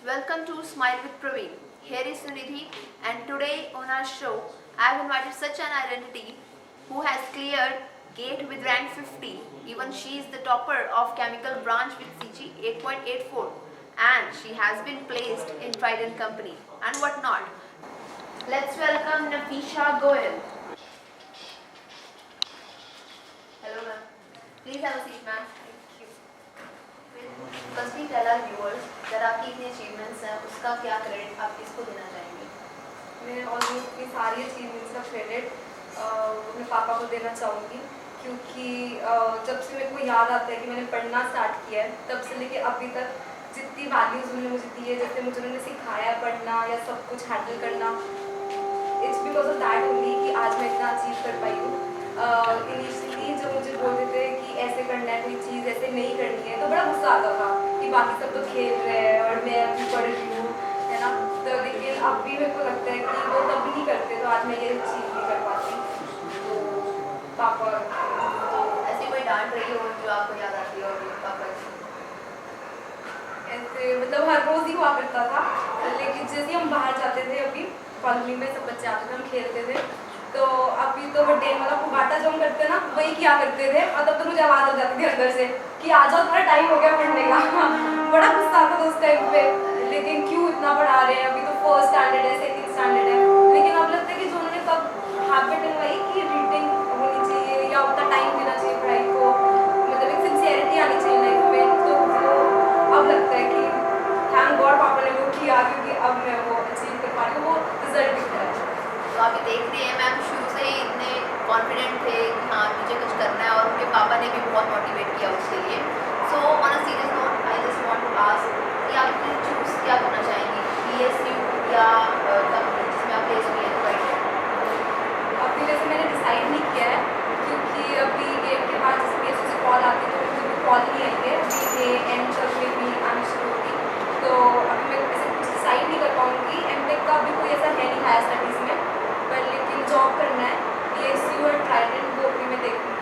Welcome to Smile with Praveen. Here is Sunidhi, and today on our show, I have invited such an identity who has cleared GATE with rank 50. Even she is the topper of chemical branch with CG 8.84, and she has been placed in Trident Company and whatnot. Let's welcome Nafisha Goel. Hello, ma'am. Please have a seat, ma'am. Firstly, tell our viewers that आपकी इतनी achievements हैं, उसका क्या credit आप किसको देना चाहेंगे? मैं ऑलमोस्ट अपनी सारी अचीवमेंट्स का क्रेडिट अपने पापा को देना चाहूँगी, क्योंकि जब से मेरे को याद आता है कि मैंने पढ़ना स्टार्ट किया है, तब से लेके अभी तक जितनी वैल्यूज़ उन्होंने मुझे दी है, जैसे मुझे उन्होंने सिखाया है पढ़ना या सब कुछ हैंडल करना, it's because of that only कि आज मैं इतना अचीव कर पाई हूँ। इनिशियली जब मुझे बोलते थे कि ऐसे करना है, कोई चीज़ ऐसे नहीं करनी है, तो बड़ा गुस्सा आता था कि बाकी सब तो खेल रहे हैं और मैं अभी पढ़ रही हूँ, है ना। तो लेकिन अब भी मेरे को लगता है कि वो तब भी नहीं करते तो आज मैं ये चीज़ नहीं कर पाती। तो पापा तो ऐसी कोई डांट रही हो जो आपको याद आती है और पापा ऐसे मतलब हर रोज़ ही हुआ करता था, लेकिन जैसे हम बाहर जाते थे, अभी कॉलोनी में सब बच्चे आते थे, हम खेलते थे, तो अभी तो वो डेन वाला फुगाटा जो हम करते ना वही किया करते थे, और तब तो मुझे आवाज़ आ जाती थी अंदर से कि आ जाओ, थोड़ा टाइम हो गया पढ़ने का। बड़ा गुस्सा आता था उस टाइम पे, लेकिन क्यों इतना पढ़ा रहे हैं, अभी तो फर्स्ट स्टैंडर्ड है, सेकंड स्टैंडर्ड है, लेकिन अब लगता है कि जो उन्होंने कब हैबिट डलवाई कि रीडिंग होनी चाहिए या उतना टाइम देना चाहिए पढ़ाई को, मतलब एक सिंसियरिटी आनी चाहिए लाइफ में, तो वो अब लगता है कि थैंक गॉड पापा ने वो किया, क्योंकि अब मैं वो अचीव कर पा रही हूँ, वो रिजल्ट दिख रहा है। तो आप देख रहे हैं मैम शुरू से ही इतने कॉन्फिडेंट थे कि हाँ मुझे कुछ करना है, और उनके पापा ने भी बहुत मोटिवेट किया उसके लिए। So on a serious note I just want to ask कि आप चूज क्या करना चाहेंगी, BSU या कंपनी जिसमें आप प्लेस हुई हैं? अभी वैसे मैंने डिसाइड नहीं किया है, क्योंकि अभी गेट के बाद जैसे BSU से कॉल आती है तो मुझे भी कॉल नहीं आई है, अभी ये एंड तक में भी आनी शुरू होगी, तो अभी मैं ऐसे कुछ डिसाइड नहीं कर पाऊँगी। MTech का अभी कोई ऐसा है नहीं हायर स्टडीज़ में, पर लेकिन जॉब करना है, BSU और ट्राइडेंट वो भी मैं देखूँगी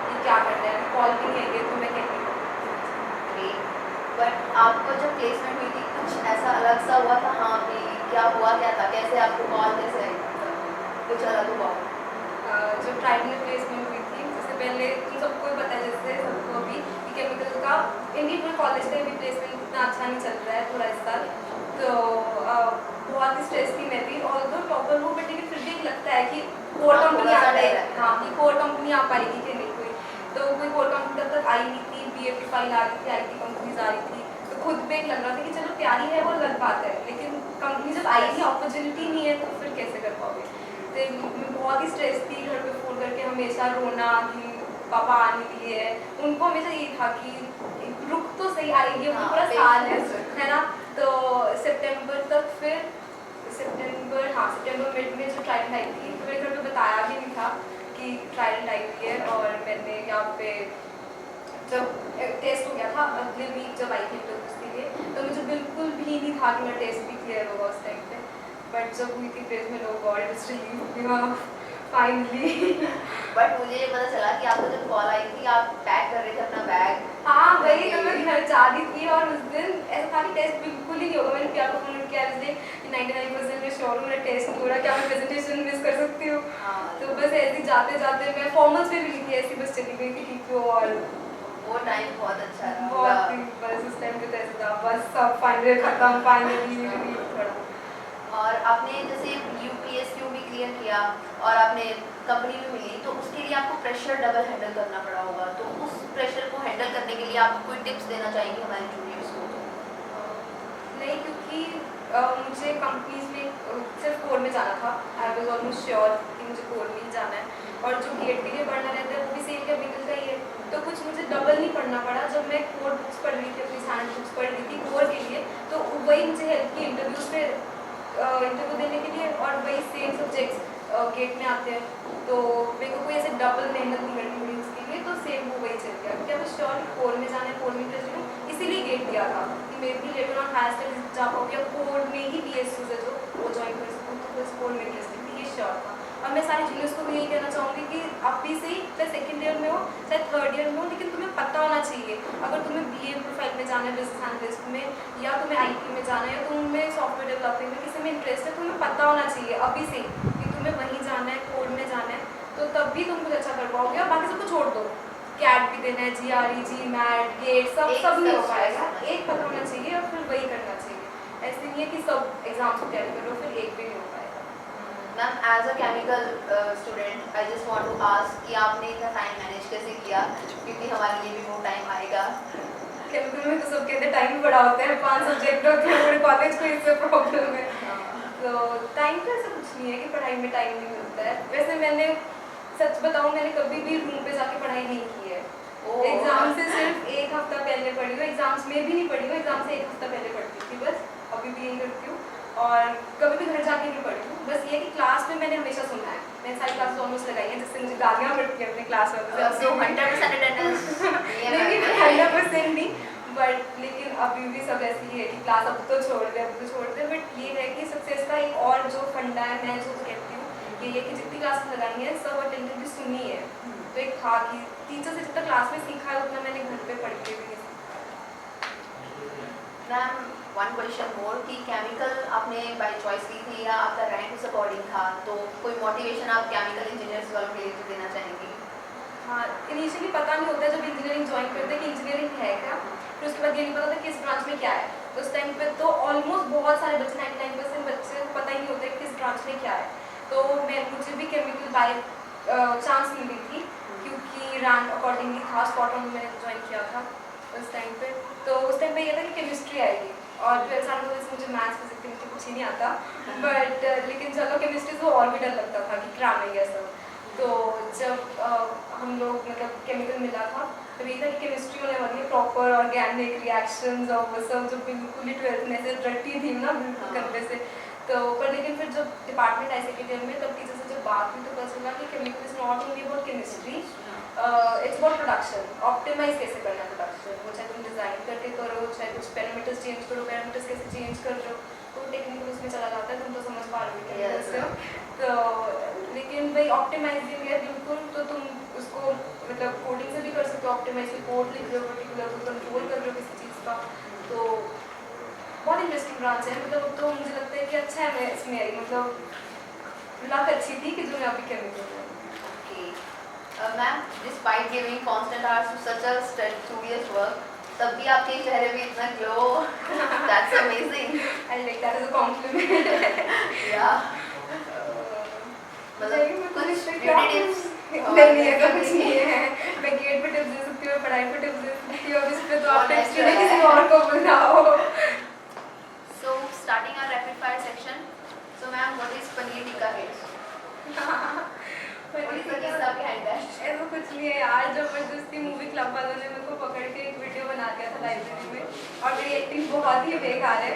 कि क्या करना है। कॉल भी नहीं आई है तो मैं कहती हूँ। बट आपको जब प्लेसमेंट हुई थी कुछ ऐसा अलग सा हुआ था? हाँ भी क्या हुआ, क्या था, कैसे आपको कॉल, कैसे कुछ अलग हुआ? जब ट्राइडेंट में प्लेसमेंट हुई थी, उससे पहले तुम सबको ही पता है, जैसे सबको अभी कि केमिकल का इंडियन में कॉलेज का भी प्लेसमेंट इतना अच्छा नहीं चल रहा है थोड़ा इस साल, तो बहुत ही स्ट्रेस थी मैं भी, और तो टॉपर हूँ, बट लेकिन फिर भी लगता है कि कोर कंपनी आ रही है, हाँ कि कोर कंपनी आ पाएगी कि नहीं, तो कोई कोर कंपनी तब तक आई नहीं थी, BFP फाइल आ रही थी, IT कंपनीज आ रही थी, तो खुद पे एक लग रहा था कि चलो तैयारी है वो अलग बात है, लेकिन कंपनी जब आई नहीं, अपॉर्चुनिटी नहीं है, तो फिर कैसे कर पाओगे। तो मैं बहुत ही स्ट्रेस थी, घर पे फ़ोन करके हमेशा रोना कि पापा आने के लिए है, उनको हमेशा यही था कि रुक तो सही आएगी, वो पूरा साल है ना। तो सितंबर तक, फिर सितंबर मिड में जो ट्राइडेंट आई थी, तो मेरे घर पे बताया भी नहीं था कि ट्राइडेंट आई हुई है, और मैंने यहाँ पे जब टेस्ट हो गया था अगले वीक जब आई थी तो उसके लिए, तो मुझे बिल्कुल भी नहीं था कि मेरा टेस्ट भी क्लियर होगा उस टाइम पे, बट जब हुई थी placement, low God it was relieve finally. But मुझे ये पता चला कि आपको जब कॉल आई थी आप पैक कर रहे थे अपना बैग। हाँ वही, तो मैं घर जा रही थी, और उस दिन ऐसा था कि टेस्ट बिल्कुल ही नहीं होगा, मैंने प्यार को फोन किया इसलिए कि 99% में श्योर हूँ मेरा टेस्ट नहीं हो रहा, क्या मैं प्रेजेंटेशन मिस कर सकती हूँ। तो बस ऐसे जाते जाते मैं फॉर्मल्स में भी लिखी, ऐसी बस चली गई कि ठीक हो, और वो टाइम बहुत अच्छा रहा। बहुत ही बस उस टाइम पे तो ऐसा था, बस सब फाइनल खत्म, फाइनली थोड़ा। और आपने जैसे UPSU भी क्लियर किया और आपने कंपनी में मिली, तो उसके लिए आपको प्रेशर डबल हैंडल करना पड़ा होगा, तो उस प्रेशर को हैंडल करने के लिए आप कोई टिप्स देना चाहेंगे हमारे जूनियर्स को? नहीं, क्योंकि मुझे कंपनीज में सिर्फ कोर में जाना था, आई वॉज ऑलमोस्ट श्योर कि मुझे कोर में ही जाना है, और जो गेट के लिए पढ़ना रहता है वो भी सेम केमिकल का ही है, तो कुछ मुझे डबल नहीं पढ़ना पड़ा। जब मैं कोर बुक्स पढ़ रही थी, अपनी साइंस बुक्स पढ़ रही थी कोर के लिए, तो वही मुझे हेल्प की इंटरव्यूज़ में इंटरव्यू देने के लिए, और वही सेम सब्जेक्ट्स गेट में आते हैं, तो मेरे को कोई ऐसे डबल मेहनत नहीं करनी पड़ी उसके लिए, तो सेम वो वही चल गया, क्योंकि मैं श्योर कोर में जाना है, कोर में इंटरेस्ट हूँ, इसीलिए गेट दिया था कि मे भी लेटर ऑन हायर स्टडीज जा पाऊँ, या कोर में ही BSU है जो वो ज्वाइन कर सकूँ, तो बस कोर में इंटरेस्ट थी, ये श्योर था। और मैं सारे जूनियर्स को भी यही कहना चाहूँगी कि अभी से ही, चाहे सेकेंड ईयर में हो चाहे थर्ड ईयर में हो, लेकिन तुम्हें पता होना चाहिए, अगर तुम्हें BA प्रोफाइल में जाना जाना है बिजनेस एनालिस्ट में या तुम्हें आईटी में जाना है या तुम्हें सॉफ्टवेयर डेवलपिंग में किसी में इंटरेस्ट है, तुम्हें पता होना चाहिए अभी से कि तुम्हें वहीं जाना है, कोड में जाना है, तो तब भी तुम कुछ अच्छा कर पाओगे। और बाकी सबको छोड़ दो, कैट भी देना है, GRE, GMAT, गेट, सब नहीं हो पाएगा। एक पता होना चाहिए और फिर वही करना चाहिए। ऐसे नहीं है कि सब एग्जाम्स को तैयारी करो फिर एक भी नहीं हो पाएगा। Ma'am as a chemical student I just want to ask कि आपने इतना टाइम मैनेज कैसे किया, क्योंकि हमारे लिए भी वो टाइम आएगा। केमिकल में तो सब कहते टाइम भी बड़ा होता है, 5 सब्जेक्ट होते हैं, पूरे कॉलेज को इससे प्रॉब्लम है। तो टाइम तो ऐसा कुछ नहीं है कि पढ़ाई में टाइम नहीं मिलता है। वैसे मैंने सच बताऊं, मैंने कभी भी रूम पे जाके पढ़ाई नहीं की है। एग्जाम से सिर्फ एक हफ्ता पहले पढ़ी हूँ, एग्जाम्स में भी नहीं पढ़ी हूँ, एग्जाम से एक हफ्ता पहले पढ़ती थी बस, अभी भी यही करती हूँ। और कभी भी घर जाके नहीं पढ़ी हूँ। बस ये कि क्लास में मैंने हमेशा सुना है, मैंने सारी क्लास ऑलमोस्ट लगाई है, जिससे मुझे गालियाँ पड़ती हैं अपने क्लास में। So 100% attendance नहीं 100% नहीं, बट लेकिन अभी भी सब ऐसी ही है कि क्लास अब तो छोड़ दे। बट ये है कि सक्सेस का एक और जो फंडा है, मैं जो कहती हूँ ये कि जितनी क्लासेस लगाई हैं सब अटेंडेंस भी सुनी है। तो एक था कि टीचर से जितना क्लास में सीखा है उतना मैंने घर पे पढ़ के भी नहीं सीखा। मैम वन क्वेश्चन मोर कि केमिकल आपने बाय चॉइस ली थी या आपका रैंक उस अकॉर्डिंग था, तो कोई मोटिवेशन आप केमिकल इंजीनियर्स वालों के लिए देना चाहेंगी? हाँ, इनिशियली पता नहीं होता जब इंजीनियरिंग ज्वाइन करते हैं कि इंजीनियरिंग है क्या, फिर उसके बाद ये नहीं पता था किस ब्रांच में क्या है। तो उस टाइम पे तो ऑलमोस्ट बहुत सारे बच्चे 99% बच्चे को पता ही नहीं होता किस ब्रांच में क्या है। तो मुझे भी केमिकल बाय चांस मिली थी, क्योंकि रैंक अकॉर्डिंगली था, स्पॉट ऑन मैंने ज्वाइन किया था उस टाइम पे। तो उस टाइम पे ये था कि केमिस्ट्री आएगी, और 12 साल में मुझे मैथ्स फिजिक्स केमिस्ट्री कुछ ही नहीं आता, बट लेकिन चलो केमिस्ट्री तो और भी डर लगता था कि क्या नहीं है सब। तो जब हम लोग मतलब केमिकल मिला था, तो ये था कि केमिस्ट्री होने वाली है प्रॉपर ऑर्गेनिक रिएक्शंस और वो सब, जो बिल्कुल ही 12th में से रटी थी ना बिल्कुल करने से। तो पर लेकिन फिर जब डिपार्टमेंट आई सेकेंड ईयर में, तब टीचर से जब बात हुई तो पता चला कि chemical is not only about chemistry, it's about production, optimize कैसे करना है प्रोडक्शन, वो चाहे तुम डिज़ाइन करके करो, चाहे कुछ पैरामीटर्स चेंज करो, पैरामीटर्स कैसे चेंज कर रहे हो, तो टेक्निकल उसमें चला जाता है, तुम तो समझ पा रहे हो से। तो लेकिन भाई ऑप्टिमाइजिंग है बिल्कुल, तो तुम उसको मतलब कोडिंग से भी कर सकते हो, ऑप्टिमाइज कोड लिख रहे हो पर्टिकुलर, को कंट्रोल कर रहे हो किसी चीज़ का। तो बहुत इंटरेस्टिंग ब्रांच है, मतलब तो मुझे लगता है कि अच्छा है मैं इसमें आई, मतलब लक अच्छी थी कि जो मैं अभी केमिकल में। Ma'am despite giving constant hours to such a studious work, तब भी आपके चेहरे पे इतना glow, that's amazing. I like that is a compliment. या मतलब कुछ कुछ ब्यूटी टिप्स नहीं ऐसा कुछ नहीं है, मैं गेट पे टिप्स दे सकती हूँ, पढ़ाई पे टिप्स दे सकती हूँ, अब इस पे तो आप टिप्स के लिए किसी और को बुलाओ। So starting our rapid fire section. So ma'am, what is paneer tikka hits? What is the kiस्सा behind that? ऐसा कुछ नहीं है यार, जबरदस्ती मूवी क्लब वालों ने मेरे को पकड़ के एक वीडियो बना दिया था लाइब्रेरी में, और मेरी एक्टिंग बहुत ही बेकार है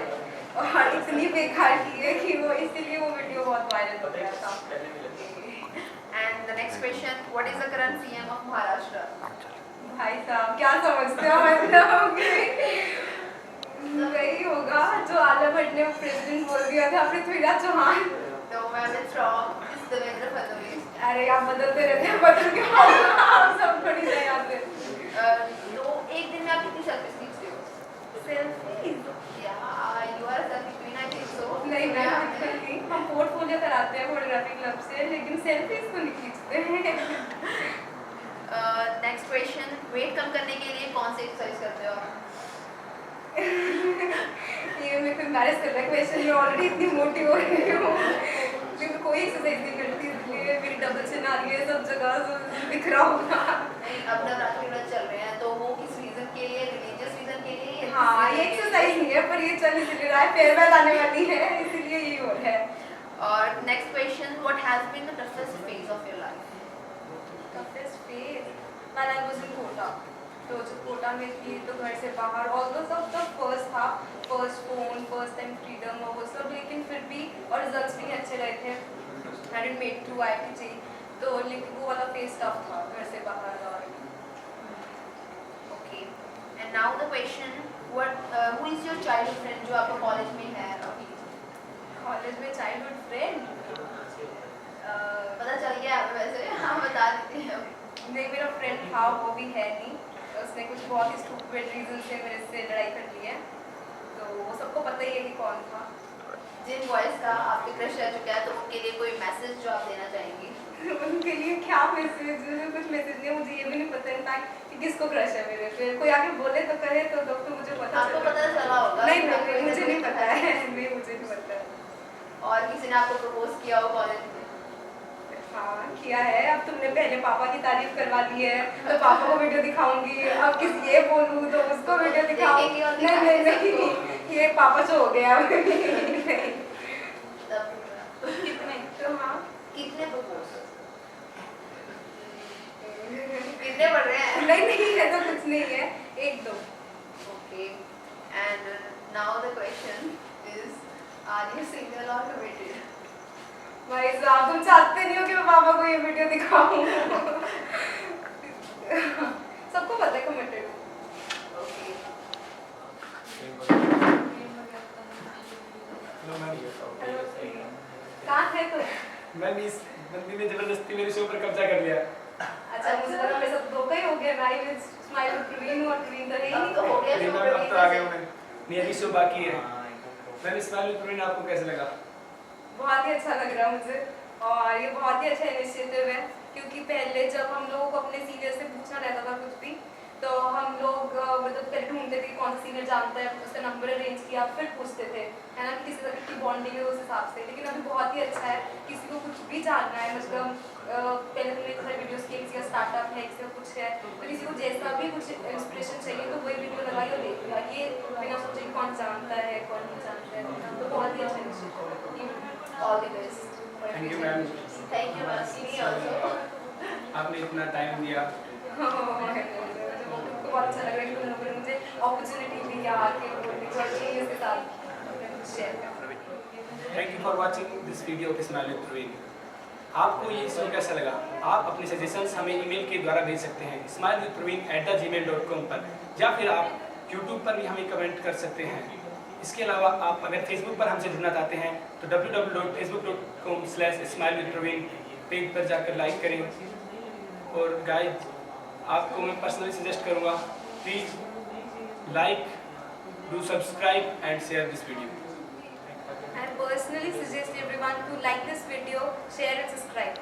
और इतनी बेकार की है कि वो इसीलिए वो वीडियो बहुत वायरल हो गया था। And the next question, what is the current CM of Maharashtra? भाई साहब क्या समझते हो, मतलब वही होगा जो आलिया भट्ट ने प्रेसिडेंट बोल दिया था, Prithviraj Chauhan. No ma'am, it's wrong. It's Devendra Fadnavis. अरे आप बदलते रहते हैं, बदल के आप सब थोड़ी नहीं आते। तो एक दिन में आप कितनी सेल्फीज खींचते हो? Selfies? Yeah, you are a selfie queen, I think so. नहीं मैम, नहीं, हम पोर्टफोलियो कराते हैं फोटोग्राफी क्लब से, लेकिन सेल्फीज तो नहीं खींचते हैं। नेक्स्ट क्वेश्चन, वेट कम करने के लिए कौन सी एक्सरसाइज करते हो? ये मेरे को एम्बैरेस कर रहा है क्वेश्चन, मैं ऑलरेडी इतनी मोटी हो रही हूँ, क्योंकि कोई एक्सरसाइज नहीं करती, इसलिए मेरी डबल चिन आ रही है सब जगह, दिख रहा होगा। अब नवरात्रि व्रत चल रहे हैं, तो वो किस रीजन के लिए, रिलीजियस रीजन के लिए? हाँ, ये एक्सरसाइज नहीं है, पर ये चल इसलिए रहा है, फेयरवेल आने वाली है, इसीलिए ये हो रहा है। और next question, what has been the toughest phase of your life? Toughest phase when I was in Kota, तो जब कोटा में थी तो घर से बाहर, ऑल्दो सब फर्स्ट था, first phone, first time freedom और वो सब, लेकिन फिर भी और रिजल्ट्स भी अच्छे रहे थे, I didn't make through IIT, तो लेकिन वो वाला फेज टफ था घर से बाहर। और okay, and now the question, what who is your childhood friend जो आपका कॉलेज में है अभी? कॉलेज में चाइल्डहुड फ्रेंड पता चल गया आप वैसे? हाँ बता देते हैं। नहीं, मेरा फ्रेंड था वो भी है नहीं, उसने कुछ बहुत ही स्टूपिड रीजन से मेरे से लड़ाई कर ली है, तो वो सबको पता ही है कि कौन था। जिन बॉयज का आप पे क्रश रह चुका है तो उनके लिए कोई मैसेज जो आप देना चाहेंगी? उनके लिए क्या मैसेज, कुछ मैसेज नहीं, मुझे ये भी नहीं पता इनफैक्ट कि किसको क्रश है मेरे पे। कोई आके बोले तो कहे तो फिर मुझे पता आपको पता चला होगा? नहीं नहीं, मुझे नहीं पता है, नहीं मुझे नहीं पता है। और किसी ने आपको प्रपोज किया हो कॉलेज में? हाँ किया है। अब तुमने पहले पापा की तारीफ करवा दी है तो पापा को वीडियो दिखाऊंगी, अब किसी ये बोलूँ तो उसको वीडियो दिखाऊं। नहीं नहीं नहीं, ये पापा से हो गया। नहीं तब कितने तो हाँ कितने प्रपोज? कितने पढ़ रहे हैं? नहीं नहीं ऐसा कुछ नहीं है, एक दो। Okay, and now the question is, are you single or committed? भाई साहब तुम चाहते नहीं हो कि मैं पापा को ये वीडियो दिखाऊं। सबको पता है कमिटेड। Okay. Hello ma'am. कहाँ है तो? मैम इस बंदी ने जबरदस्ती मेरे शो पर कब्जा कर लिया। अच्छा मुझे लगा मेरे साथ धोखा ही हो गया। मैं विद स्माइल विद प्रवीण और प्रवीण तो है ही अब तो हो गया नहीं शो मैम, अब तो आ गया हूँ पे। मैं। नहीं अभी शो बाकी है। मैम स्माइल विद प्रवीण आपको कैसे लगा? बहुत ही अच्छा लग रहा है मुझे, और ये बहुत ही अच्छा इनिशिएटिव है, क्योंकि पहले जब हम लोगों को अपने सीनियर से पूछना रहता था कुछ भी, तो हम लोग मतलब पहले ढूंढते थे कि कौन सा सीनियर जानता है, उसका नंबर अरेंज किया, फिर पूछते थे, है ना, कि किसी तरह की बॉन्डिंग है उस हिसाब से। लेकिन अभी बहुत ही अच्छा है, किसी को कुछ भी जानना है, मतलब पहले हमने इतने सारे वीडियोस किए, किसी का स्टार्टअप है, किसी का कुछ है, तो किसी को जैसा भी कुछ इंस्पिरेशन चाहिए तो वही वीडियो लगाई और देख लिया, ये बिना सोचे कि कौन जानता है कौन नहीं जानता है। तो बहुत ही अच्छा इनिशिएटिव है। All the best. Thank you, ma'am. Thank you, ma'am. Me also. आपने इतना टाइम दिया। मुझे बहुत अच्छा लग रहा है कि तुम लोगों ने मुझे अपॉर्चुनिटी दी है आके बोलने की और चीज़ के साथ शेयर करना। Thank you for watching this video of smile with Praveen. आपको ये शो कैसा लगा? आप अपने सजेशंस हमें ईमेल के द्वारा भेज सकते हैं smilewithpraveen@gmail.com पर, या फिर आप यूट्यूब पर भी हमें कमेंट कर सकते हैं। इसके अलावा आप अगर फेसबुक पर हमसे जुड़ना चाहते हैं तो www.facebook.com/smilewithpraveen पेज पर जाकर लाइक करें। और गाइस आपको मैं पर्सनली सजेस्ट करूँगा, please like, do subscribe and share this video. I personally suggest everyone to like this video, share and subscribe.